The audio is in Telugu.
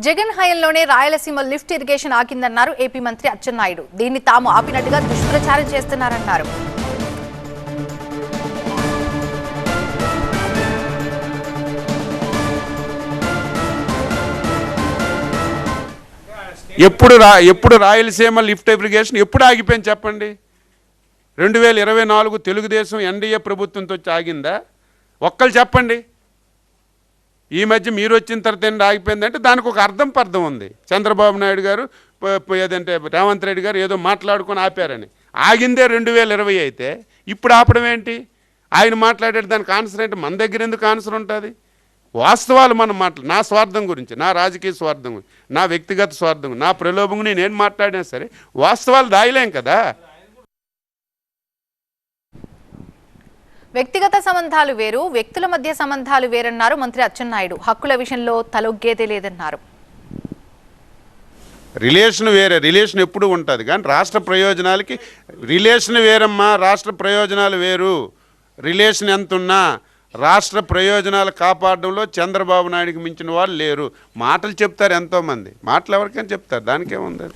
జగన్ హయాంలోనే రాయలసీమ లిఫ్ట్ ఇరిగేషన్ ఆగిందన్నారు ఏపీ మంత్రి అచ్చెన్నాయుడు. దీన్ని తాము ఆపినట్టుగా దుష్ప్రచారం చేస్తున్నారన్నారు. ఎప్పుడు రాయలసీమ లిఫ్ట్ ఇరిగేషన్ ఎప్పుడు ఆగిపోయింది చెప్పండి? 2024 తెలుగుదేశం ఎన్డీఏ ప్రభుత్వంతో వచ్చి ఆగిందా? ఒక్కళ్ళు చెప్పండి. ఈ మధ్య మీరు వచ్చిన తర్వాత ఆగిపోయిందంటే దానికి ఒక పర్థం ఉంది. చంద్రబాబు నాయుడు గారు ఏదంటే రేవంత్ రెడ్డి గారు ఏదో మాట్లాడుకొని ఆపారని. ఆగిందే 2020 అయితే ఇప్పుడు ఆపడం ఏంటి? ఆయన మాట్లాడేది దానికి ఆన్సర్ ఏంటి? మన దగ్గర ఎందుకు ఆన్సర్ ఉంటుంది? వాస్తవాలు మనం నా స్వార్థం గురించి, నా రాజకీయ స్వార్థం గురించి, నా వ్యక్తిగత స్వార్థం, నా ప్రలోభం నేను మాట్లాడినా సరే వాస్తవాలు దాయలేం కదా. వ్యక్తిగత సంబంధాలు వేరు, వ్యక్తుల మధ్య సంబంధాలు వేరన్నారు మంత్రి అచ్చెన్నాయుడు. హక్కుల విషయంలో తలొగ్గేదే లేదన్నారు. రిలేషన్ వేరే, రిలేషన్ ఎప్పుడు ఉంటుంది, కానీ రాష్ట్ర ప్రయోజనాలకి రిలేషన్ వేరమ్మా. రాష్ట్ర ప్రయోజనాలు వేరు. రిలేషన్ ఎంతున్నా రాష్ట్ర ప్రయోజనాలు కాపాడడంలో చంద్రబాబు నాయుడికి మించిన వాళ్ళు లేరు. మాటలు చెప్తారు ఎంతోమంది, మాటలు ఎవరికైనా చెప్తారు, దానికేముంది.